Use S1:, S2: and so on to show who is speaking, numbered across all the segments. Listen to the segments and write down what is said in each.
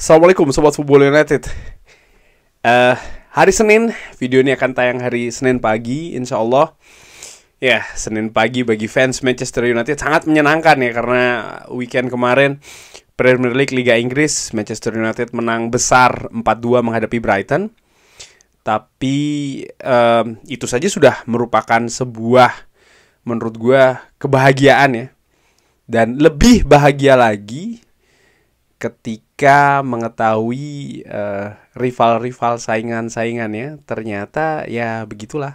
S1: Assalamualaikum Sobat Football United. Hari Senin, video ini akan tayang hari Senin pagi, insya Allah. Ya, Senin pagi bagi fans Manchester United sangat menyenangkan ya, karena weekend kemarin Premier League Liga Inggris, Manchester United menang besar 4-2 menghadapi Brighton. Tapi itu saja sudah merupakan sebuah, menurut gue, kebahagiaan ya. Dan lebih bahagia lagi ketika mengetahui rival-rival saingan-saingannya ternyata ya begitulah.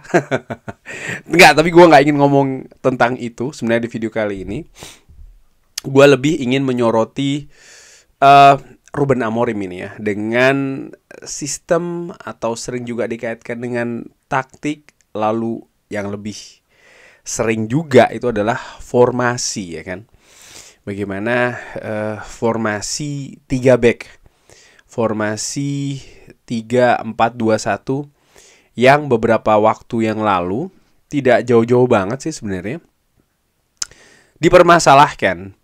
S1: Enggak, tapi gue nggak ingin ngomong tentang itu sebenarnya di video kali ini. Gue lebih ingin menyoroti Ruben Amorim ini ya, dengan sistem atau sering juga dikaitkan dengan taktik, lalu yang lebih sering juga itu adalah formasi ya kan. Bagaimana formasi 3 back, formasi 3-4-2-1 yang beberapa waktu yang lalu, tidak jauh-jauh banget sih sebenarnya, dipermasalahkan.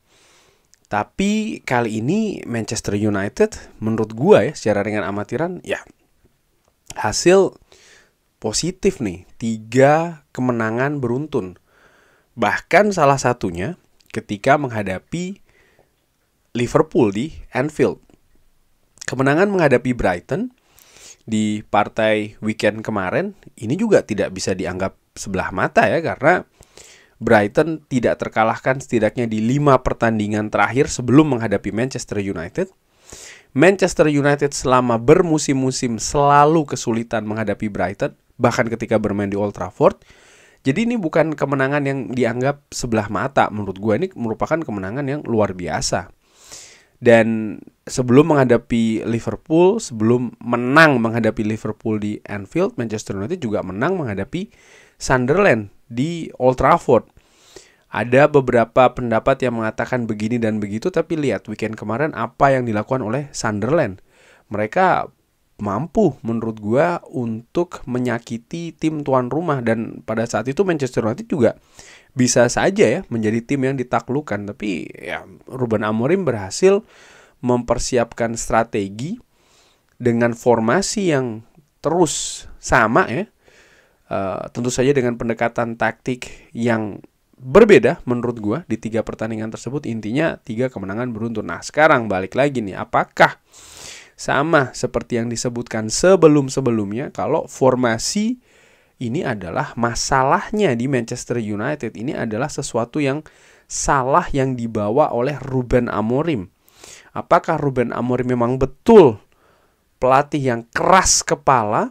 S1: Tapi kali ini Manchester United menurut gua ya, secara ringan amatiran, ya hasil positif nih, 3 kemenangan beruntun. Bahkan salah satunya ketika menghadapi Liverpool di Anfield. Kemenangan menghadapi Brighton di partai weekend kemarin ini juga tidak bisa dianggap sebelah mata ya, karena Brighton tidak terkalahkan setidaknya di 5 pertandingan terakhir sebelum menghadapi Manchester United. Manchester United selama bermusim-musim selalu kesulitan menghadapi Brighton, bahkan ketika bermain di Old Trafford. Jadi ini bukan kemenangan yang dianggap sebelah mata. Menurut gue ini merupakan kemenangan yang luar biasa. Dan sebelum menghadapi Liverpool, sebelum menang menghadapi Liverpool di Anfield, Manchester United juga menang menghadapi Sunderland di Old Trafford. Ada beberapa pendapat yang mengatakan begini dan begitu, tapi lihat weekend kemarin apa yang dilakukan oleh Sunderland. Mereka mampu menurut gua untuk menyakiti tim tuan rumah, dan pada saat itu Manchester United juga bisa saja ya menjadi tim yang ditaklukkan. Tapi ya Ruben Amorim berhasil mempersiapkan strategi dengan formasi yang terus sama ya, tentu saja dengan pendekatan taktik yang berbeda menurut gua di 3 pertandingan tersebut. Intinya 3 kemenangan beruntun. Nah sekarang balik lagi nih, apakah sama seperti yang disebutkan sebelum-sebelumnya, kalau formasi ini adalah masalahnya di Manchester United, ini adalah sesuatu yang salah yang dibawa oleh Ruben Amorim. Apakah Ruben Amorim memang betul pelatih yang keras kepala,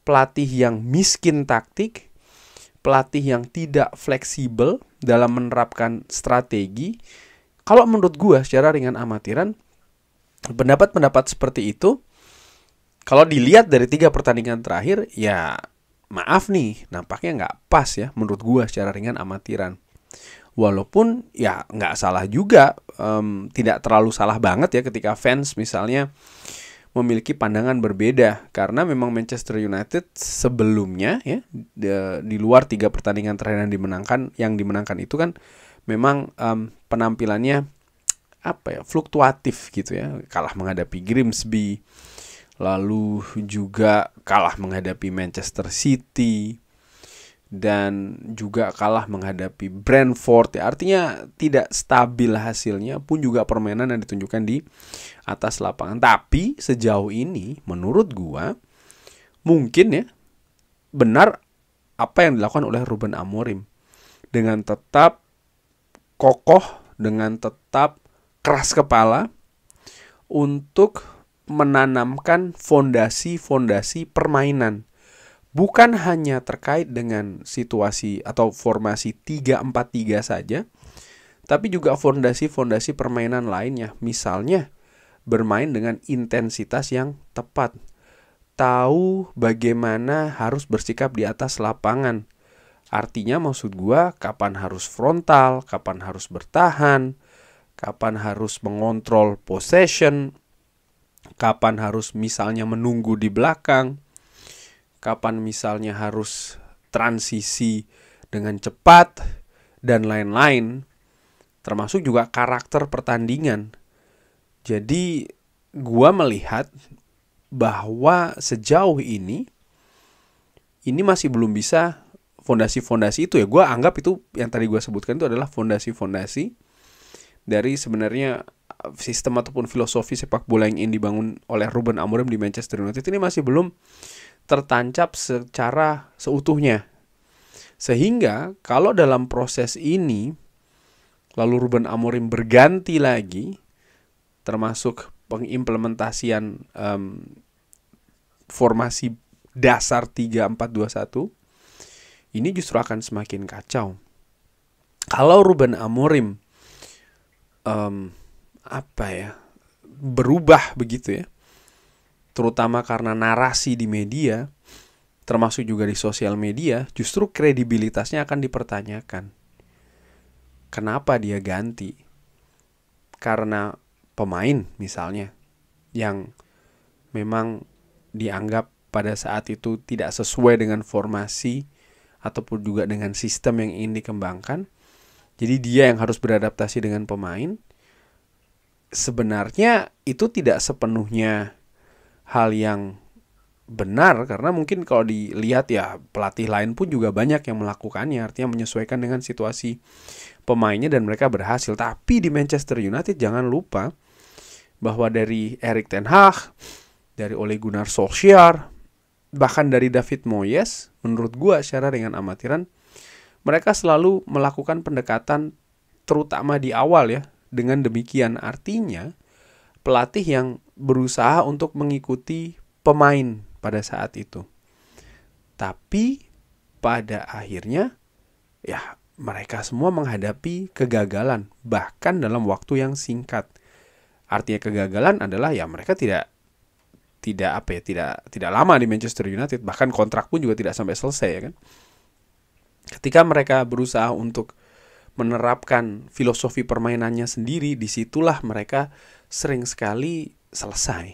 S1: pelatih yang miskin taktik, pelatih yang tidak fleksibel dalam menerapkan strategi? Kalau menurut gua secara ringan amatiran, pendapat-pendapat seperti itu, kalau dilihat dari 3 pertandingan terakhir, ya maaf nih, nampaknya nggak pas ya menurut gua secara ringan amatiran. Walaupun ya nggak salah juga, tidak terlalu salah banget ya ketika fans misalnya memiliki pandangan berbeda, karena memang Manchester United sebelumnya ya di luar 3 pertandingan terakhir yang dimenangkan itu kan memang penampilannya fluktuatif gitu ya. Kalah menghadapi Grimsby, lalu juga kalah menghadapi Manchester City, dan juga kalah menghadapi Brentford ya. Artinya tidak stabil hasilnya, pun juga permainan yang ditunjukkan di atas lapangan. Tapi sejauh ini menurut gua mungkin ya benar apa yang dilakukan oleh Ruben Amorim, dengan tetap kokoh, dengan tetap keras kepala untuk menanamkan fondasi-fondasi permainan. Bukan hanya terkait dengan situasi atau formasi 3-4-3 saja, tapi juga fondasi-fondasi permainan lainnya. Misalnya bermain dengan intensitas yang tepat, tahu bagaimana harus bersikap di atas lapangan. Artinya maksud gua, kapan harus frontal, kapan harus bertahan, kapan harus mengontrol possession, kapan harus misalnya menunggu di belakang, kapan misalnya harus transisi dengan cepat, dan lain-lain. Termasuk juga karakter pertandingan. Jadi gua melihat bahwa sejauh ini masih belum bisa fondasi-fondasi itu ya. Gua anggap itu yang tadi gua sebutkan itu adalah fondasi-fondasi dari sebenarnya sistem ataupun filosofi sepak bola yang ingin dibangun oleh Ruben Amorim di Manchester United ini masih belum tertancap secara seutuhnya. Sehingga kalau dalam proses ini lalu Ruben Amorim berganti lagi, termasuk pengimplementasian formasi dasar 3-4-2-1, ini justru akan semakin kacau. Kalau Ruben Amorim berubah begitu ya, terutama karena narasi di media, termasuk juga di sosial media, justru kredibilitasnya akan dipertanyakan. Kenapa dia ganti? Karena pemain misalnya yang memang dianggap pada saat itu tidak sesuai dengan formasi ataupun juga dengan sistem yang ingin dikembangkan. Jadi dia yang harus beradaptasi dengan pemain. Sebenarnya itu tidak sepenuhnya hal yang benar, karena mungkin kalau dilihat ya pelatih lain pun juga banyak yang melakukannya, artinya menyesuaikan dengan situasi pemainnya dan mereka berhasil. Tapi di Manchester United jangan lupa bahwa dari Erik ten Hag, dari Ole Gunnar Solskjaer, bahkan dari David Moyes, menurut gua secara dengan amatiran, mereka selalu melakukan pendekatan terutama di awal ya. Dengan demikian artinya pelatih yang berusaha untuk mengikuti pemain pada saat itu. Tapi pada akhirnya ya mereka semua menghadapi kegagalan bahkan dalam waktu yang singkat. Artinya kegagalan adalah ya mereka tidak lama di Manchester United, bahkan kontrak pun juga tidak sampai selesai ya kan. Ketika mereka berusaha untuk menerapkan filosofi permainannya sendiri, disitulah mereka sering sekali selesai.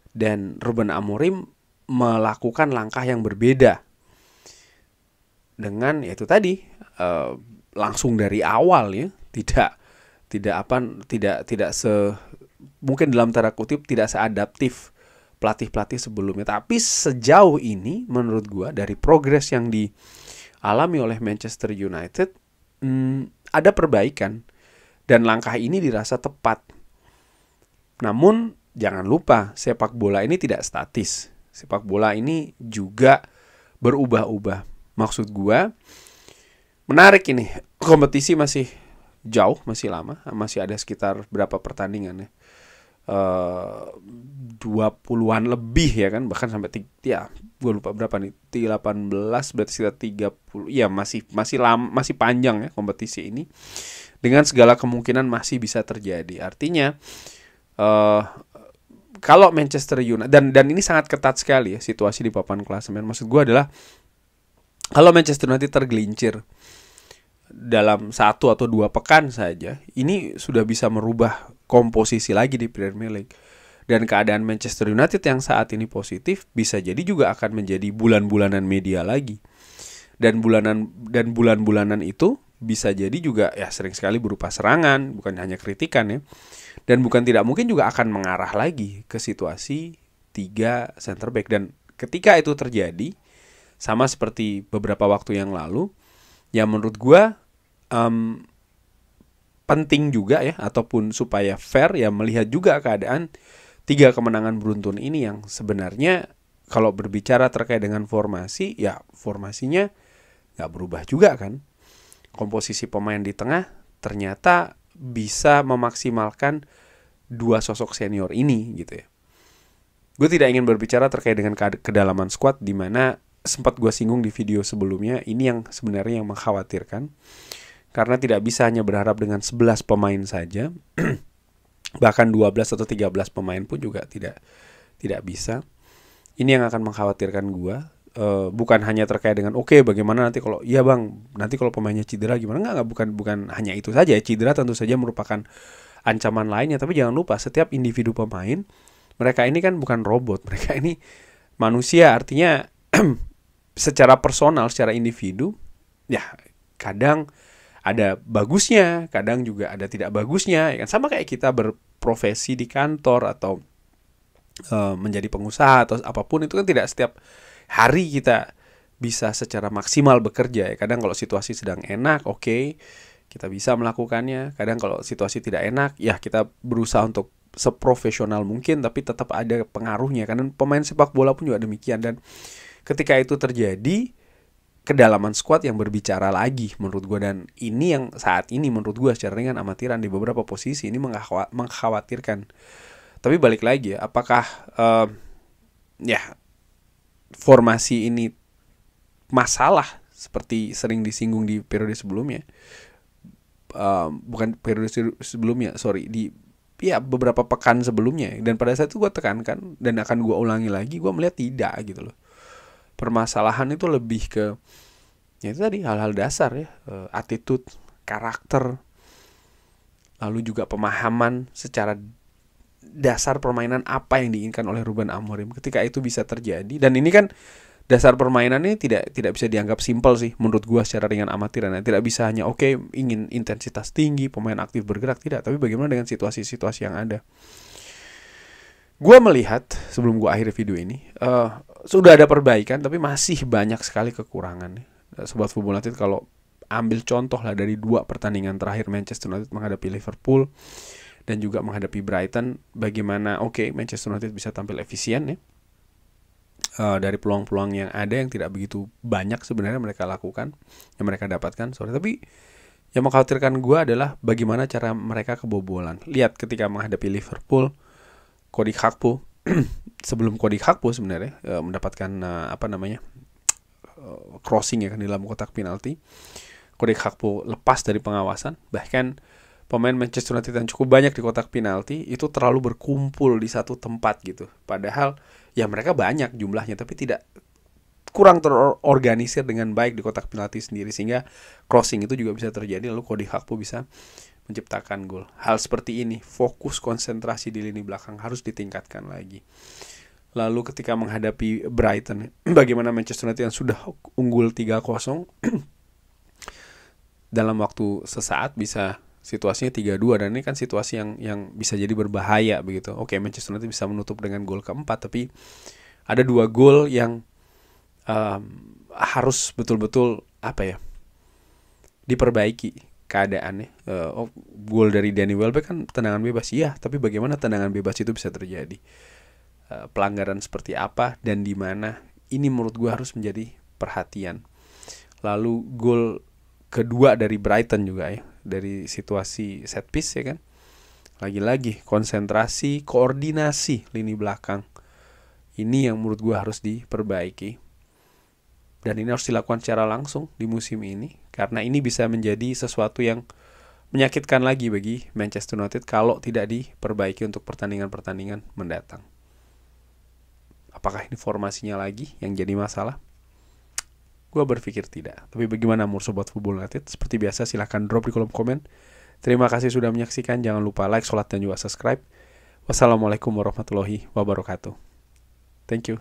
S1: Dan Ruben Amorim melakukan langkah yang berbeda dengan yaitu tadi langsung dari awal ya, mungkin dalam tanda kutip tidak seadaptif pelatih-pelatih sebelumnya. Tapi sejauh ini menurut gua dari progres yang dialami oleh Manchester United, ada perbaikan dan langkah ini dirasa tepat. Namun jangan lupa sepak bola ini tidak statis. Sepak bola ini juga berubah-ubah. Maksud gua menarik ini. Kompetisi masih jauh, masih lama, masih ada sekitar berapa pertandingan ya? 20-an lebih ya kan, bahkan sampai gue lupa berapa nih, 18 berarti sekitar 30. Ya masih panjang ya kompetisi ini. Dengan segala kemungkinan masih bisa terjadi. Artinya kalau Manchester United dan ini sangat ketat sekali ya situasi di papan klasemen. Maksud gue adalah kalau Manchester United tergelincir dalam 1 atau 2 pekan saja, ini sudah bisa merubah komposisi lagi di Premier League. Dan keadaan Manchester United yang saat ini positif bisa jadi juga akan menjadi bulan-bulanan media lagi. Dan bulan-bulanan itu bisa jadi juga ya sering sekali berupa serangan, bukan hanya kritikan ya. Dan bukan tidak mungkin juga akan mengarah lagi ke situasi 3 center back. Dan ketika itu terjadi, sama seperti beberapa waktu yang lalu, ya menurut gua penting juga ya, ataupun supaya fair ya, melihat juga keadaan 3 kemenangan beruntun ini yang sebenarnya kalau berbicara terkait dengan formasi, ya formasinya gak berubah juga kan. Komposisi pemain di tengah ternyata bisa memaksimalkan 2 sosok senior ini gitu ya. Gue tidak ingin berbicara terkait dengan kedalaman skuad, di mana sempat gue singgung di video sebelumnya. Ini yang sebenarnya yang mengkhawatirkan, karena tidak bisa hanya berharap dengan 11 pemain saja. Bahkan 12 atau 13 pemain pun juga tidak bisa. Ini yang akan mengkhawatirkan gue. Bukan hanya terkait dengan bagaimana nanti kalau nanti kalau pemainnya cedera gimana. Enggak, bukan hanya itu saja. Cedera tentu saja merupakan ancaman lainnya, tapi jangan lupa setiap individu pemain, mereka ini kan bukan robot. Mereka ini manusia, artinya secara personal, secara individu ya kadang ada bagusnya, kadang juga ada tidak bagusnya, ya kan? Sama kayak kita berprofesi di kantor atau menjadi pengusaha atau apapun, itu kan tidak setiap hari kita bisa secara maksimal bekerja ya. Kadang kalau situasi sedang enak, oke, kita bisa melakukannya. Kadang kalau situasi tidak enak, ya kita berusaha untuk seprofesional mungkin, tapi tetap ada pengaruhnya. Karena pemain sepak bola pun juga demikian. Dan ketika itu terjadi, kedalaman squad yang berbicara lagi menurut gue. Dan ini yang saat ini menurut gue secara ringan amatiran di beberapa posisi ini mengkhawatirkan. Tapi balik lagi ya, apakah ya formasi ini masalah seperti sering disinggung di periode sebelumnya, bukan periode sebelumnya, sorry, di ya beberapa pekan sebelumnya. Dan pada saat itu gue tekankan dan akan gue ulangi lagi, gue melihat tidak gitu loh. Permasalahan itu lebih ke ya itu tadi, hal-hal dasar ya, attitude, karakter, lalu juga pemahaman secara dasar permainan apa yang diinginkan oleh Ruben Amorim. Ketika itu bisa terjadi, dan ini kan dasar permainan ini tidak bisa dianggap simpel sih menurut gua secara ringan amatiran. Tidak bisa hanya ingin intensitas tinggi, pemain aktif bergerak, tidak. Tapi bagaimana dengan situasi-situasi yang ada? Gua melihat sebelum gua akhiri video ini, sudah ada perbaikan, tapi masih banyak sekali kekurangan. Sobat Football United, kalau ambil contoh lah dari 2 pertandingan terakhir Manchester United menghadapi Liverpool dan juga menghadapi Brighton, bagaimana Manchester United bisa tampil efisien ya. Dari peluang-peluang yang ada yang tidak begitu banyak sebenarnya mereka lakukan, yang mereka dapatkan, tapi yang mengkhawatirkan gue adalah bagaimana cara mereka kebobolan. Lihat ketika menghadapi Liverpool, Cody Gakpo sebelum Cody Gakpo sebenarnya mendapatkan crossing ya kan di dalam kotak penalti, Cody Gakpo lepas dari pengawasan. Bahkan pemain Manchester United yang cukup banyak di kotak penalti itu terlalu berkumpul di satu tempat gitu. Padahal ya mereka banyak jumlahnya, tapi kurang terorganisir dengan baik di kotak penalti sendiri, sehingga crossing itu juga bisa terjadi, lalu Cody Gakpo bisa menciptakan gol. Hal seperti ini, fokus konsentrasi di lini belakang harus ditingkatkan lagi. Lalu ketika menghadapi Brighton, bagaimana Manchester United yang sudah unggul 3-0 dalam waktu sesaat bisa situasinya 3-2, dan ini kan situasi yang bisa jadi berbahaya begitu. Manchester United bisa menutup dengan gol keempat, tapi ada 2 gol yang harus betul-betul diperbaiki keadaannya. Gol dari Danny Welbeck kan tendangan bebas, iya, tapi bagaimana tendangan bebas itu bisa terjadi? Pelanggaran seperti apa dan di mana? Ini menurut gue harus menjadi perhatian. Lalu gol kedua dari Brighton juga ya, dari situasi set piece ya kan. Lagi-lagi konsentrasi, koordinasi lini belakang. Ini yang menurut gue harus diperbaiki. Dan ini harus dilakukan secara langsung di musim ini, karena ini bisa menjadi sesuatu yang menyakitkan lagi bagi Manchester United kalau tidak diperbaiki untuk pertandingan-pertandingan mendatang. Apakah ini formasinya lagi yang jadi masalah? Gue berpikir tidak. Tapi bagaimana menurut Sobat Football United? Seperti biasa silahkan drop di kolom komen. Terima kasih sudah menyaksikan. Jangan lupa like, sholat, dan juga subscribe. Wassalamualaikum warahmatullahi wabarakatuh. Thank you.